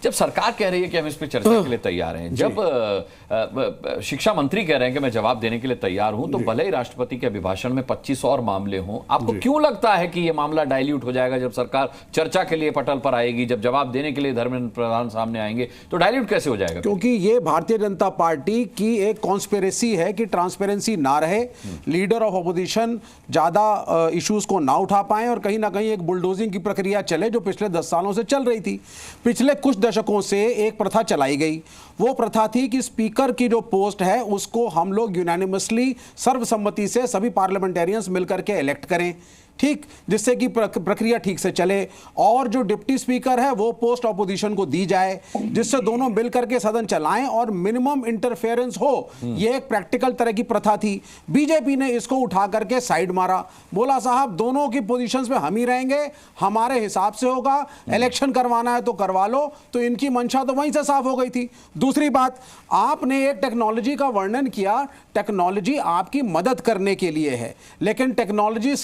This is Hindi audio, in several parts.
जब सरकार कह रही है कि हम इस पे चर्चा के लिए तैयार हैं, जब शिक्षा मंत्री कह रहे हैं कि मैं जवाब देने के लिए तैयार हूं, तो भले ही राष्ट्रपति के अभिभाषण में 25 और मामले हों, आपको क्यों लगता है कि यह मामला डाइल्यूट हो जाएगा जब सरकार चर्चा के लिए पटल पर आएगी, जब जवाब देने के लिए धर्मेंद्र प्रधान सामने आएंगे, तो डाइल्यूट कैसे हो जाएगा? क्योंकि ये भारतीय जनता पार्टी की एक कॉन्स्पिरेसी है कि ट्रांसपेरेंसी ना रहे, लीडर ऑफ अपोजिशन ज्यादा इश्यूज को ना उठा पाए और कहीं ना कहीं एक बुलडोजिंग की प्रक्रिया चले जो पिछले 10 सालों से चल रही थी। पिछले कुछ दशकों से एक प्रथा चलाई गई, वो प्रथा थी कि स्पीकर की जो पोस्ट है उसको हम लोग यूनानिमसली सर्वसम्मति से सभी पार्लियामेंटेरियंस मिलकर के इलेक्ट करें, ठीक, जिससे कि प्रक्रिया ठीक से चले, और जो डिप्टी स्पीकर है वो पोस्ट ऑपोजिशन को दी जाए, जिससे दोनों मिलकर के सदन चलाएं और मिनिमम इंटरफेरेंस हो। ये एक प्रैक्टिकल तरह की प्रथा थी। बीजेपी ने इसको उठा करके साइड मारा, बोला साहब दोनों की पोजीशंस पे हम ही रहेंगे, हमारे हिसाब से होगा, इलेक्शन करवाना है तो करवा लो। तो इनकी मंशा तो वहीं से साफ हो गई थी। दूसरी बात, आपने एक टेक्नोलॉजी का वर्णन किया, टेक्नोलॉजी आपकी मदद करने के लिए है, लेकिन टेक्नोलॉजी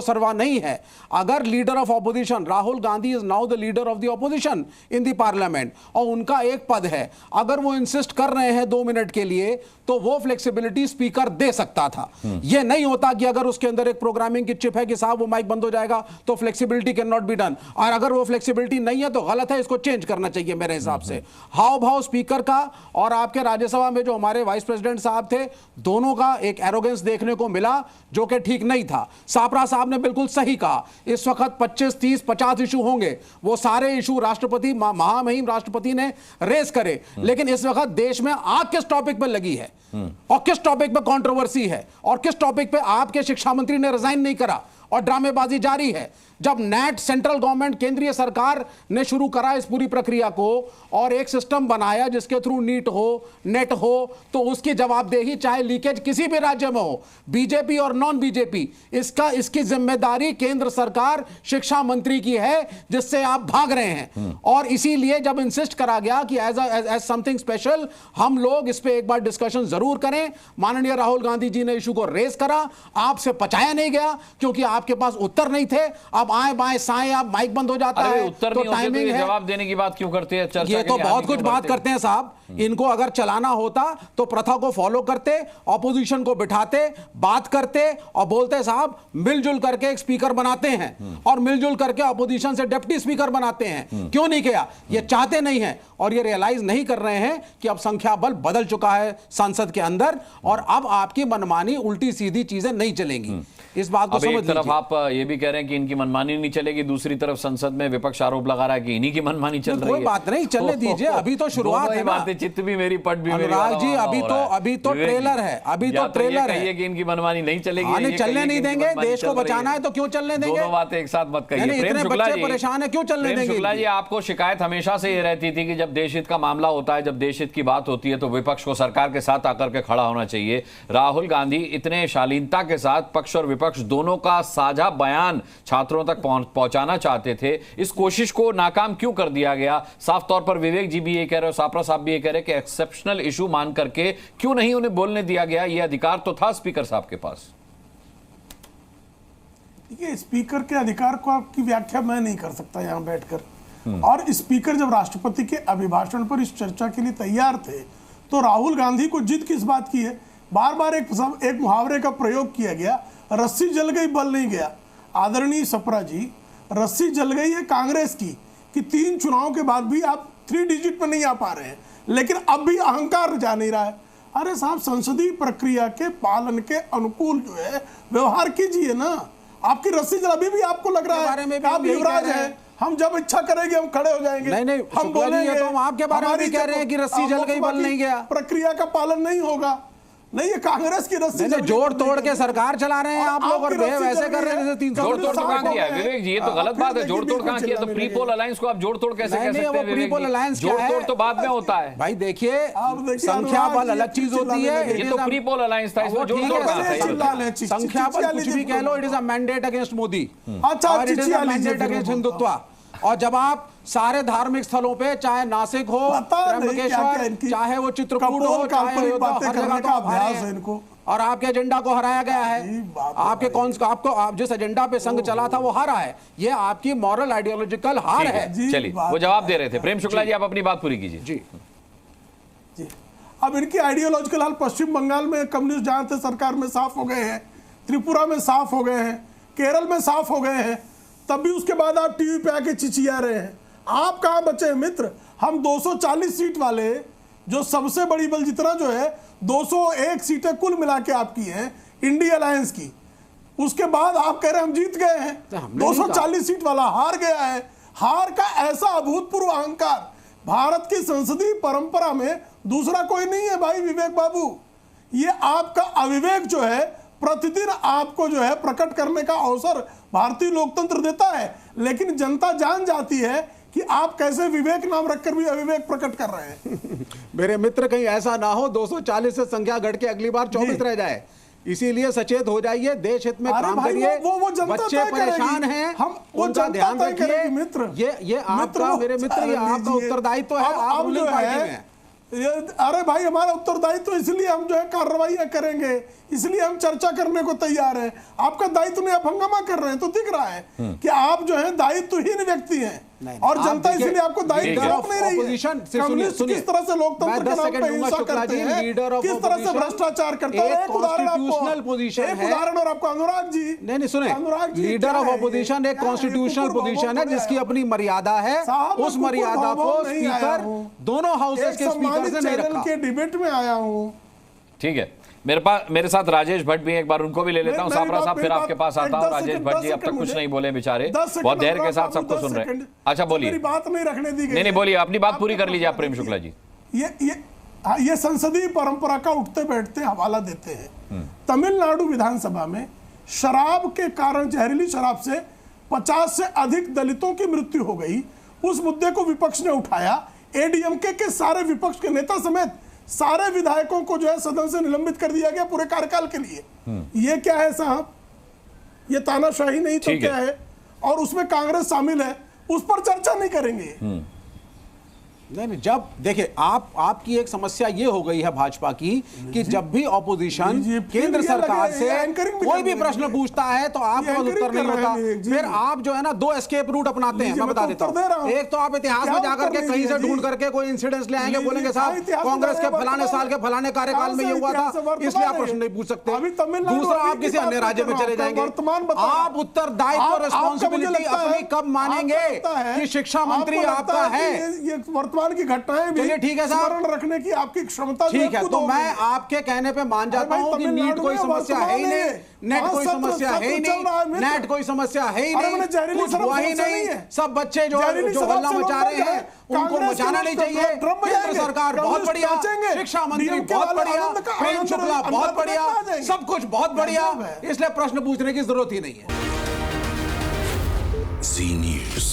सर्वा नहीं है। अगर leader of opposition Rahul Gandhi is now the leader of the opposition in the parliament और उनका एक पद है, अगर वो इंसिस्ट कर रहे हैं 2 मिनट के लिए तो वो फ्लेक्सिबिलिटी स्पीकर दे सकता था। ये नहीं होता कि अगर उसके अंदर एक प्रोग्रामिंग की चिप है कि साहब वो माइक बंद हो जाएगा तो flexibility can not be done, और अगर वो फ्लेक्सिबिलिटी नहीं है तो गलत है, इसको चेंज करना चाहिए मेरे हिसाब से। हाव भाव स्पीकर का और आपके राज्यसभा में जो हमारे वाइस प्रेसिडेंट साहब थे, दोनों का एक एरोगेंस देखने को मिला जो कि ठीक नहीं था। सापरा साहब ने बिल्कुल सही कहा, इस वक्त 25, 30, 50 इशू होंगे, वो सारे इशू राष्ट्रपति महामहिम राष्ट्रपति ने रेस करे, लेकिन इस वक्त देश में आग किस टॉपिक पर लगी है और किस टॉपिक पे कंट्रोवर्सी है और किस टॉपिक पे आपके शिक्षा मंत्री ने रिजाइन नहीं करा और ड्रामेबाजी जारी है। जब नेट सेंट्रल गवर्नमेंट केंद्रीय सरकार ने शुरू करा इस पूरी प्रक्रिया को और एक सिस्टम बनाया जिसके थ्रू नीट हो, नेट हो, तो उसकी जवाबदेही चाहे लीकेज किसी भी राज्य में हो, बीजेपी और नॉन बीजेपी, इसकी जिम्मेदारी केंद्र सरकार शिक्षा मंत्री की है, जिससे आप भाग रहे हैं। और इसीलिए जब इंसिस्ट करा गया कि एज समथिंग स्पेशल हम लोग इस पे एक बार डिस्कशन जरूर करें, माननीय राहुल गांधी जी ने इशू को रेस करा, आपसे पचाया नहीं गया क्योंकि आपके पास उत्तर नहीं थे। अब आए बाएं साएं आप माइक बंद हो जाता है तो टाइमिंग है, जवाब देने की बात क्यों करते हैं? चर्चा ये तो बहुत कुछ बात करते हैं साहब। इनको अगर चलाना होता तो प्रथा को फॉलो करते, ऑपोजिशन को बिठाते, बात करते और बोलते साहब मिलजुल करके एक स्पीकर बनाते हैं और मिलजुल करके ऑपोजिशन से डिप्टी स्पीकर बनाते हैं। क्यों नहीं किया? ये चाहते नहीं है और ये रियलाइज नहीं कर रहे हैं कि अब संख्या बल बदल चुका है संसद के अंदर और अब आपकी मनमानी उल्टी सीधी चीजें नहीं चलेंगी। इस बात को समझ लीजिए। एक तरफ आप ये भी कह रहे हैं कि इनकी मनमानी नहीं चलेगी, दूसरी तरफ संसद में विपक्ष आरोप लगा रहा है कि इन्हीं की मनमानी चल रही है। कोई बात नहीं, चलने दीजिए, अभी तो शुरुआत है ना। चित्त भी मेरी पट भी मेरी। अनुराग जी अभी तो ट्रेलर है, अभी तो ट्रेलर है कि इनकी मनमानी नहीं चलेगी, चलने नहीं देंगे। देश को बचाना है तो क्यों चलने देंगे? दोनों बातें एक साथ मत कहिए। इतने बच्चे परेशान है, क्यों चलने देंगे? शुक्ला जी, आपको शिकायत हमेशा से ये रहती थी कि जब देश हित का मामला होता है, जब देश हित की बात होती है तो विपक्ष को सरकार के साथ आकर के खड़ा होना चाहिए। राहुल गांधी इतने शालीनता के साथ पक्ष और विपक्ष दोनों का साझा बयान छात्रों तक पहुंचाना चाहते थे, इस कोशिश को नाकाम क्यों कर दिया गया? साफ तौर पर विवेक जी भी ये कह रहे हो, सापरा साहब भी ये कह रहे कि एक्सेप्शनल इशू मान करके क्यों नहीं उन्हें बोलने दिया गया? ये अधिकार तो था स्पीकर साहब के पास। देखिए, स्पीकर के अधिकार को आपकी व्याख्या मैं नहीं कर सकता यहां बैठकर। और स्पीकर जब राष्ट्रपति के अभिभाषण पर इस चर्चा के लिए तैयार थे तो राहुल गांधी को जिद किस बात की है? बार बार एक मुहावरे का प्रयोग किया गया, रस्सी जल गई बल नहीं गया। आदरणीय सप्रा जी, रस्सी जल गई है कांग्रेस की कि 3 चुनाव के बाद भी आप 3 डिजिट पर नहीं आ पा रहे हैं, लेकिन अब भी अहंकार जा नहीं रहा है। अरे साहब, संसदीय प्रक्रिया के पालन के अनुकूल जो है व्यवहार कीजिए ना। आपकी रस्सी जल अभी भी आपको लग रहा है आप युवराज हैं, हम जब इच्छा करेंगे हम खड़े हो जाएंगे। नहीं, हम बोलेंगे तो हम आपके बारे में भी कह रहे हैं कि रस्सी जल गई बल नहीं गया, प्रक्रिया का पालन नहीं होगा। नहीं, ये कांग्रेस की रस्सी जोड़ तोड़ के सरकार चला रहे हैं आप लोग और वैसे कर रहे हैं। 300 जोड़ तोड़ कहां किया विवेक जी? ये तो गलत बात है। जोड़ तोड़ कहां किया? तो प्री पोल अलायंस को आप जोड़ तोड़ कैसे कह सकते हैं? प्री पोल अलायंस जोड़ तोड़ तो बाद में होता है भाई। देखिए, संख्या बल अलग चीज होती है। ये तो प्री पोल अलायंस था, इसमें जोड़ तोड़ कहां था? संख्या बल कुछ भी कह लो, it is a mandate against Modi, अच्छा, it is a mandate against Hindutva. और जब आप सारे धार्मिक स्थलों पे, चाहे नासिक हो, त्र्यंबकेश्वर, चाहे वो चित्रकूट हो, चाहे अभ्यास है इनको। और आपके एजेंडा को हराया गया है। आपके कौन आपको आप जिस एजेंडा पे संघ चला था वो हारा है। ये आपकी मॉरल आइडियोलॉजिकल हार है। चलिए, वो जवाब दे रहे थे। प्रेम शुक्ला जी, आप अपनी बात पूरी कीजिए। जी जी, अब इनकी आइडियोलॉजिकल हाल पश्चिम बंगाल में कम्युनिस्ट जहां थे सरकार में साफ हो गए हैं, त्रिपुरा में साफ हो गए हैं, केरल में साफ हो गए हैं, तब भी उसके बाद आप टीवी पे आके चिचिया रहे हैं। आप कहां बचे हैं मित्र? हम 240 सीट वाले, जो सबसे बड़ी बल जितना जो है 201 सीटें कुल मिला के आपकी हैं इंडिया अलायंस की, उसके बाद आप कह रहे हैं हम जीत गए हैं। 240 सीट वाला हार गया है। हार का ऐसा अभूतपूर्व अहंकार भारत की संसदीय परंपरा में दूसरा कोई नहीं है भाई विवेक बाबू। ये आपका अविवेक जो है प्रतिदिन आपको जो है प्रकट करने का अवसर भारतीय लोकतंत्र देता है, लेकिन जनता जान जाती है कि आप कैसे विवेक नाम रखकर भी अविवेक प्रकट कर रहे हैं। मेरे मित्र, कहीं ऐसा ना हो 240 से संख्या घट के अगली बार 24 रह जाए। इसीलिए सचेत हो जाइए, देश हित में काम करिए। बच्चे परेशान हैं, हम उनका ध्यान रखिए। मित्र, ये आपका, मेरे मित्र, ये आपका उत्तरदायित्व है। आप रूलिंग पार्टी में हैं। अरे भाई, हमारा उत्तरदायित्व तो इसलिए हम जो है कार्रवाइयां करेंगे, इसलिए हम चर्चा करने को तैयार हैं। आपका दायित्व नहीं, आप हंगामा कर रहे हैं, तो दिख रहा है कि आप जो है दायित्वहीन व्यक्ति हैं और जनता इसलिए आपको दायित्व नहीं रही है। कम्युनिस्ट किस तरह से लोकतंत्र के नाम पे हिंसा करते हैं, किस तरह से भ्रष्टाचार करते हैं। एक उदाहरण और आपको अनुराग जी, नहीं सुने, लीडर ऑफ ऑपोजिशन एक कॉन्स्टिट्यूशनल पोजीशन है जिसकी अपनी मर्यादा है। उस मर्यादा को स्पीकर दोनों हाउसेस के स्पीकर से नहीं रखा। के डिबेट में आया हूं। ठीक है, मेरे साथ राजेश भट्ट भी, एक बार उनको भी ले लेता हूं। साफरा साहब, फिर आपके पास आता हूं। राजेश भट्ट जी अब तक कुछ नहीं बोले बेचारे, बहुत धैर्य के साथ सबको सुन रहे हैं। अच्छा बोलिए। मेरी बात नहीं रखने दी गई। नहीं बोलिए, अपनी बात पूरी कर लीजिए आप प्रेम शुक्ला जी। ये संसदीय परंपरा का उठते बैठते हवाला देते हैं। तमिलनाडु विधानसभा में शराब के कारण, जहरीली शराब से 50 से अधिक दलितों की मृत्यु हो गई। उस मुद्दे को विपक्ष ने उठाया। एडीएमके के सारे विपक्ष के नेता समेत सारे विधायकों को जो है सदन से निलंबित कर दिया गया पूरे कार्यकाल के लिए। ये क्या है साहब? ये तानाशाही नहीं तो क्या है? और उसमें कांग्रेस शामिल है, उस पर चर्चा नहीं करेंगे। नहीं, जब देखिए आपकी एक समस्या ये हो गई है भाजपा की कि जब भी ऑपोजिशन केंद्र सरकार से कोई भी प्रश्न पूछता है तो आपका उत्तर नहीं होता। फिर आप जो है ना दो एस्केप रूट अपनाते हैं। मैं बता देता हूँ, एक तो आप इतिहास में जाकर के कहीं से ढूंढ करके कोई इंसिडेंट्स ले आएंगे, बोलेंगे साहब कांग्रेस के फलाने साल के फलाने कार्यकाल में ये हुआ था, इसलिए आप प्रश्न नहीं पूछ सकते। दूसरा, आप किसी अन्य राज्य में चले जाएंगे। आप उत्तरदायित्व और रिस्पॉन्सिबिलिटी अपनी कब मानेंगे कि शिक्षा मंत्री आपका है? की घटनाएं भी ठीक है स्मरण रखने की आपकी क्षमता ठीक है, तो मैं आपके कहने पे मान जाता हूं कि नीट कोई समस्या है ही नहीं, नेट कोई समस्या है ही नहीं, नेट कोई समस्या है ही नहीं, कुछ हुआ ही नहीं। सब बच्चे जो हल्ला मचा रहे हैं उनको मचाना नहीं चाहिए। केंद्र सरकार बहुत बढ़िया, शिक्षा मंत्री बहुत बढ़िया, प्रेम शुक्ला बहुत बढ़िया, सब कुछ बहुत बढ़िया, इसलिए प्रश्न पूछने की जरूरत ही नहीं है। जी न्यूज़।